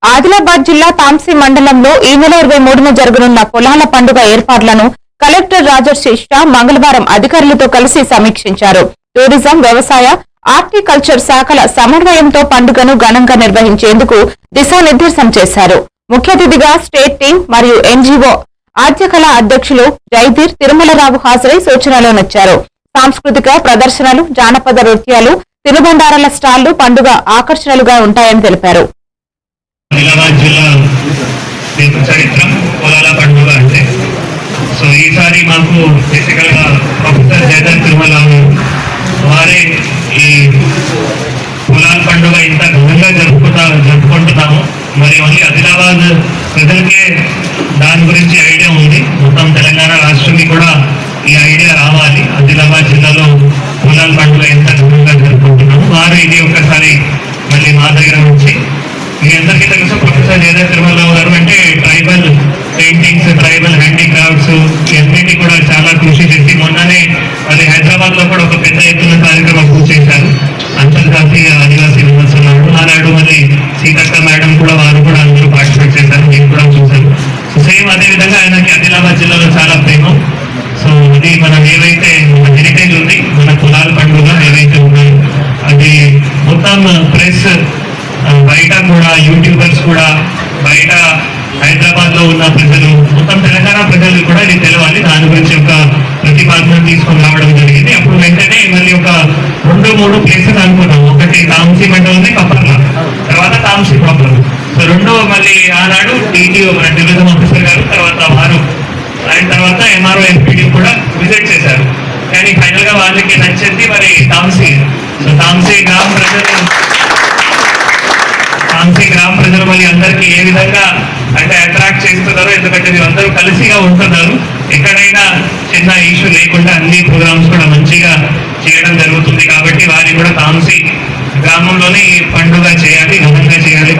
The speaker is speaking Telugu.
ఆదిలాబాద్ జిల్లా తాంసీ మండలంలో ఈ నెల 23న జరగనున్న పొలాల పండుగ ఏర్పాట్లను కలెక్టర్ రాజర్షి షా మంగళవారం అధికారులతో కలిసి సమీక్షించారు. టూరిజం, వ్యవసాయ, హార్టికల్చర్ శాఖల సమన్వయంతో పండుగను ఘనంగా నిర్వహించేందుకు దిశానిర్దేశం చేశారు. ముఖ్య అతిథిగా స్టేట్ టీం మరియు ఎన్జీఓ ఆద్యకళ అధ్యక్షులు జైదీర్ తిరుమలరావు హాజరై సూచనలోనిచ్చారు. సాంస్కృతిక ప్రదర్శనలు, జానపద నృత్యాలు, తినుబండారాల స్టాళ్లు పండుగ ఆకర్షణలుగా ఉంటాయని తెలిపారు. ఆదిలాబాద్ జిల్లా చరిత్ర పొలాల పండుగ అంటే సో ఈసారి మాకు బేసికల్ గా ప్రొఫెసర్ జైదీర్ తిరుమలరావు వారే ఈ పొలాల పండుగ ఇంత ఘనంగా జరుపుకుంటున్నాము. మరి ఓన్లీ ఆదిలాబాద్ ప్రజలకే దాని గురించి ఐడియా ఉంది. మొత్తం తెలంగాణ రాష్ట్రానికి కూడా ఈ ఐడియా రావాలి. ఆదిలాబాద్ జిల్లాలో పొలాల పండుగ ఎంత ఘనంగా జరుపుకుంటున్నాము. వారు ఇది ఒక్కసారి మళ్ళీ మా దగ్గర నుంచి మీ అందరికీ తెలుసు ప్రొఫెసర్ జైదీర్ తిరుమలరావు గారు అంటే ట్రైబల్ పెయింటింగ్స్, ట్రైబల్ హ్యాండీక్రాఫ్ట్స్ ఇవన్నిటి కూడా చాలా కృషి చేసి మొన్ననే మళ్ళీ హైదరాబాద్ లో కూడా ఒక పెద్ద ఎత్తున కార్యక్రమం పూర్తి చేశారు. అంతర్జాతీయ ఆదివాసీ దినోత్సవం నాడు మళ్ళీ సీతక్క మేడం కూడా వారు కూడా అందరూ పార్టిసిపేట్ చేశారు. నేను కూడా చూశాను. సో సేమ్ అదే విధంగా ఆయనకి ఆదిలాబాద్ జిల్లాలో చాలా ప్రేమ. సో అది మనం ఏవైతే మన హెరిటేజ్ ఉంది, మన కులాల పండుగ ఏవైతే ఉన్నాయో అది మొత్తం ప్రెస్ బయట కూడా యూట్యూబర్స్ కూడా బయట హైదరాబాద్ లో ఉన్న ప్రజలు మొత్తం తెలంగాణ ప్రజలు కూడా ఇది తెలవాలి. దాని గురించి ఒక ప్రతిపాదన తీసుకొని రావడం జరిగింది. అప్పుడు వెంటనే మళ్ళీ ఒక 2-3 ప్లేసెస్ అనుకున్నాం. ఒకటి తాంసీ మండలం, కప్పర్ల, తర్వాత తాంసీ ప్రాబ్లం. సో రెండో మళ్ళీ ఆనాడు టీటీఓ మన టూరిజం ఆఫీసర్ గారు తర్వాత వారు ఆయన తర్వాత ఎంఆర్ఓ ఎంపీడీ కూడా విజిట్ చేశారు. కానీ ఫైనల్ గా వాళ్ళకి నచ్చింది మరి తాంసీ. సో తాంసీ గ్రామ ప్రజలు మళ్ళీ అందరికీ ఏ విధంగా అంటే అట్రాక్ట్ చేస్తున్నారో, ఎందుకంటే అందరూ కలిసిగా ఉంటున్నారు. ఎక్కడైనా చిన్న ఇష్యూ లేకుండా అన్ని ప్రోగ్రామ్స్ కూడా మంచిగా చేయడం జరుగుతుంది. కాబట్టి వారి కూడా తాంసీ గ్రామంలోనే ఈ పండుగ చేయాలి, ఘనంగా చేయాలి.